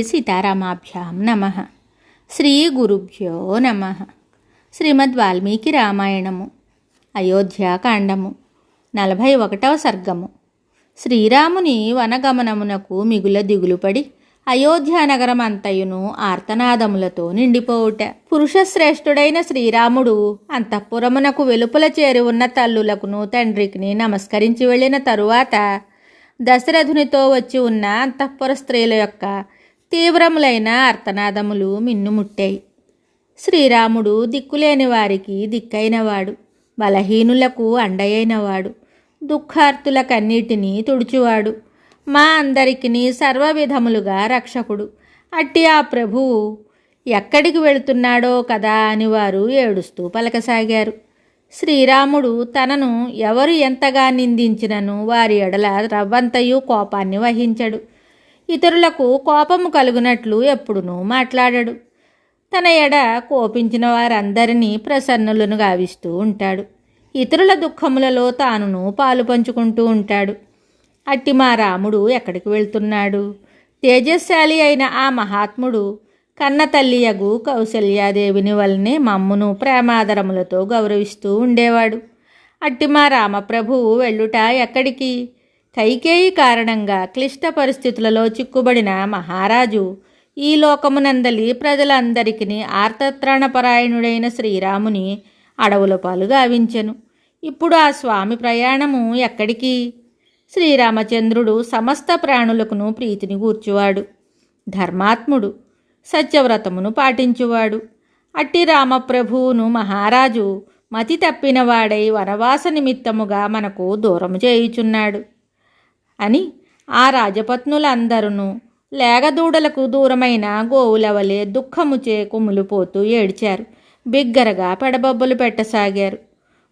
సీతారామాభ్యాం నమః. శ్రీ గురుభ్యో నమః. శ్రీమద్ వాల్మీకి రామాయణము అయోధ్యాకాండము 41వ సర్గము. శ్రీరాముని వనగమనమునకు మిగుల దిగులుపడి అయోధ్యానగరమంతయును ఆర్తనాదములతో నిండిపోవుట. పురుషశ్రేష్ఠుడైన శ్రీరాముడు అంతఃపురమునకు వెలుపల చేరి ఉన్న తల్లులకును తండ్రికిని నమస్కరించి వెళ్ళిన తరువాత దశరథునితో వచ్చి ఉన్న అంతఃపుర స్త్రీల యొక్క తీవ్రములైన ఆర్తనాదములు మిన్నుముట్టాయి. శ్రీరాముడు దిక్కులేని వారికి దిక్కైనవాడు, బలహీనులకు అండయైనవాడు, దుఃఖార్తులకన్నిటినీ తుడుచువాడు, మా అందరికిని సర్వవిధములుగా రక్షకుడు. అట్టి ఆ ప్రభువు ఎక్కడికి వెళుతున్నాడో కదా అని వారు ఏడుస్తూ పలకసాగారు. శ్రీరాముడు తనను ఎవరు ఎంతగా నిందించినను వారి ఎడల రవ్వంతయు కోపాన్ని వహించడు. ఇతరులకు కోపము కలుగునట్లు ఎప్పుడునూ మాట్లాడడు. తన ఎడ కోపించిన వారందరినీ ప్రసన్నులను గావిస్తూ ఉంటాడు. ఇతరుల దుఃఖములలో తానును పాలు పంచుకుంటూ ఉంటాడు. అట్టి మా రాముడు ఎక్కడికి వెళ్తున్నాడు? తేజస్శాలి అయిన ఆ మహాత్ముడు కన్న తల్లియగు కౌసల్యాదేవిని వలనే మమ్మును ప్రేమాదరములతో గౌరవిస్తూ ఉండేవాడు. అట్టి మా రామప్రభువు వెళ్ళుట ఎక్కడికి? కైకేయి కారణంగా క్లిష్ట పరిస్థితులలో చిక్కుబడిన మహారాజు ఈ లోకమునందలి ప్రజలందరికీ ఆర్తత్రాణపరాయణుడైన శ్రీరాముని అడవుల పాలు గావించెను. ఇప్పుడు ఆ స్వామి ప్రయాణము ఎక్కడికి? శ్రీరామచంద్రుడు సమస్త ప్రాణులకును ప్రీతిని గూర్చువాడు, ధర్మాత్ముడు, సత్యవ్రతమును పాటించువాడు. అట్టి రామప్రభువును మహారాజు మతి తప్పినవాడై వనవాస నిమిత్తముగా మనకు దూరము చేయుచున్నాడు అని ఆ రాజపత్నులందరూ లేగదూడలకు దూరమైన గోవుల వలె దుఃఖముచే కుమిలిపోతూ ఏడ్చారు. బిగ్గరగా పెడబొబ్బలు పెట్టసాగారు.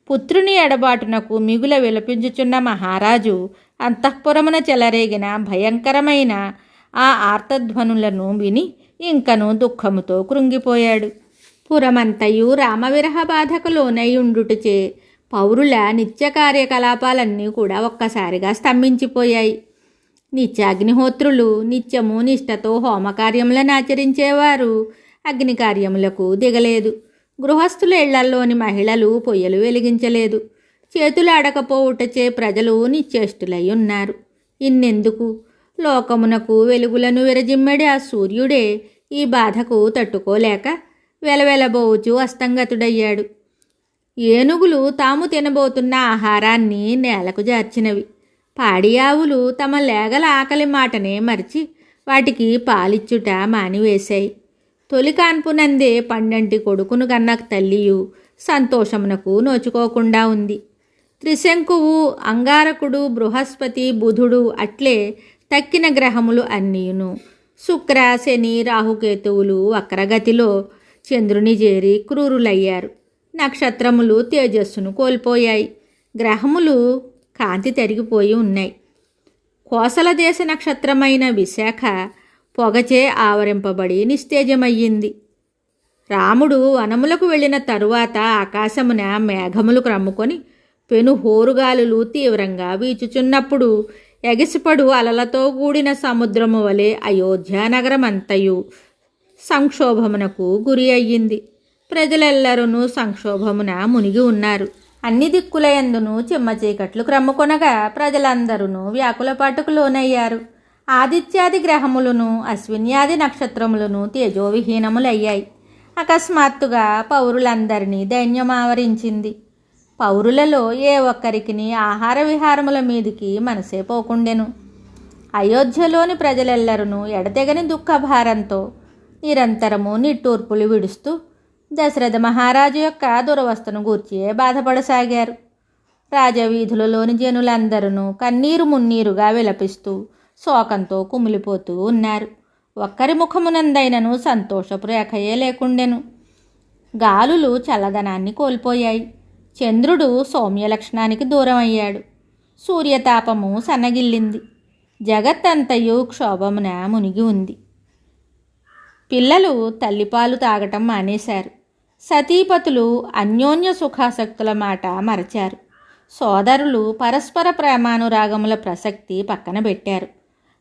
పుత్రుని ఎడబాటునకు మిగుల విలపించుచున్న మహారాజు అంతఃపురమున చెలరేగిన భయంకరమైన ఆ ఆర్తధ్వనులను విని ఇంకను దుఃఖముతో కృంగిపోయాడు. పురమంతయు రామవిరహ బాధకు లోనైయుండుటచే పౌరుల నిత్య కార్యకలాపాలన్నీ కూడా ఒక్కసారిగా స్తంభించిపోయాయి. నిత్యాగ్నిహోత్రులు నిత్యము నిష్ఠతో హోమకార్యములను ఆచరించేవారు అగ్ని కార్యములకు దిగలేదు. గృహస్థుల ఇళ్లల్లోని మహిళలు పొయ్యలు వెలిగించలేదు. చేతులు ఆడకపోవుటచే ప్రజలు నిశ్చేష్టులై ఉన్నారు. ఇన్నెందుకు? లోకమునకు వెలుగులను విరజిమ్మడి ఆ సూర్యుడే ఈ బాధకు తట్టుకోలేక వెలవెలబోవుచు అస్తంగతుడయ్యాడు. ఏనుగులు తాము తినబోతున్న ఆహారాన్ని నేలకు జార్చినవి. పాడి ఆవులు తమ లేగల ఆకలి మాటనే మరిచి వాటికి పాలిచ్చుట మానివేశాయి. తొలి కాన్పునందే పండంటి కొడుకును కన్న తల్లియు సంతోషమునకు నోచుకోకుండా ఉంది. త్రిశంకువు, అంగారకుడు, బృహస్పతి, బుధుడు అట్లే తక్కిన గ్రహములు అన్నీయును శుక్ర, శని, రాహుకేతువులు వక్రగతిలో చంద్రుని చేరి క్రూరులయ్యారు. నక్షత్రములు తేజస్సును కోల్పోయాయి. గ్రహములు కాంతి తరిగిపోయి ఉన్నాయి. కోసల దేశ నక్షత్రమైన విశాఖ పొగచే ఆవరింపబడి నిస్తేజమయ్యింది. రాముడు వనములకు వెళ్ళిన తరువాత ఆకాశమున మేఘములు క్రమ్ముకొని పెను హోరుగాలులు తీవ్రంగా వీచుచున్నప్పుడు ఎగసిపడు అలలతో కూడిన సముద్రము వలె అయోధ్యానగరమంతయు సంక్షోభమునకు గురి అయ్యింది. ప్రజలెల్లరూ సంక్షోభమున మునిగి ఉన్నారు. అన్ని దిక్కులయందును చిమ్మ చీకట్లు క్రమ్ముకొనగా ప్రజలందరూ వ్యాకులపాటుకు లోనయ్యారు. ఆదిత్యాది గ్రహములను అశ్విన్యాది నక్షత్రములను తేజోవిహీనములయ్యాయి. అకస్మాత్తుగా పౌరులందరినీ దైన్యం ఆవరించింది. పౌరులలో ఏ ఒక్కరికి ఆహార విహారముల మీదికి మనసే పోకుండెను. అయోధ్యలోని ప్రజలెల్లరూ ఎడతెగని దుఃఖభారంతో నిరంతరము నిట్టూర్పులు విడుస్తూ దశరథ మహారాజు యొక్క దురవస్థను గూర్చి బాధపడసాగారు. రాజవీధులలోని జనులందరూ కన్నీరు మున్నీరుగా విలపిస్తూ శోకంతో కుమిలిపోతూ ఉన్నారు. ఒక్కరి ముఖమునందైనను సంతోషపు రేఖయే లేకుండెను. గాలులు చల్లదనాన్ని కోల్పోయాయి. చంద్రుడు సౌమ్య లక్షణానికి దూరం అయ్యాడు. సూర్యతాపము సన్నగిల్లింది. జగత్తంతయు క్షోభమున మునిగి ఉంది. పిల్లలు తల్లిపాలు తాగటం మానేశారు. సతీపతులు అన్యోన్య సుఖాసక్తుల మాట మరచారు. సోదరులు పరస్పర ప్రేమానురాగముల ప్రసక్తి పక్కన పెట్టారు.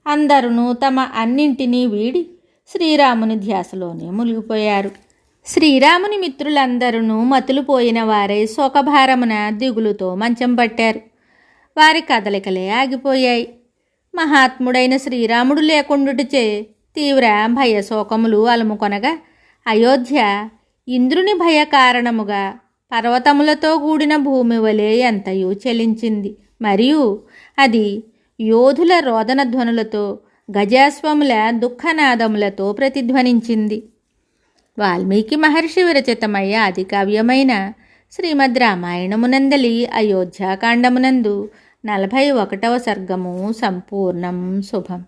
అందరూ తమ అన్నింటినీ వీడి శ్రీరాముని ధ్యాసలోనే మునిగిపోయారు. శ్రీరాముని మిత్రులందరూ మతులు పోయిన వారై శోకభారమున దిగులుతో మంచం పట్టారు. వారి కదలికలే ఆగిపోయాయి. మహాత్ముడైన శ్రీరాముడు లేకుండుటచే తీవ్ర భయశోకములు అలుముకొనగా అయోధ్య ఇంద్రుని భయ కారణముగా పర్వతములతో కూడిన భూమి వలె ఎంతయూ చెలించింది. మరియు అది యోధుల రోదన ధ్వనులతో, గజాశ్వముల దుఃఖనాదములతో ప్రతిధ్వనించింది. వాల్మీకి మహర్షి విరచితమయ్య ఆది కావ్యమైన శ్రీమద్ రామాయణమునందలి అయోధ్యాకాండమునందు 41వ సర్గము సంపూర్ణం. శుభం.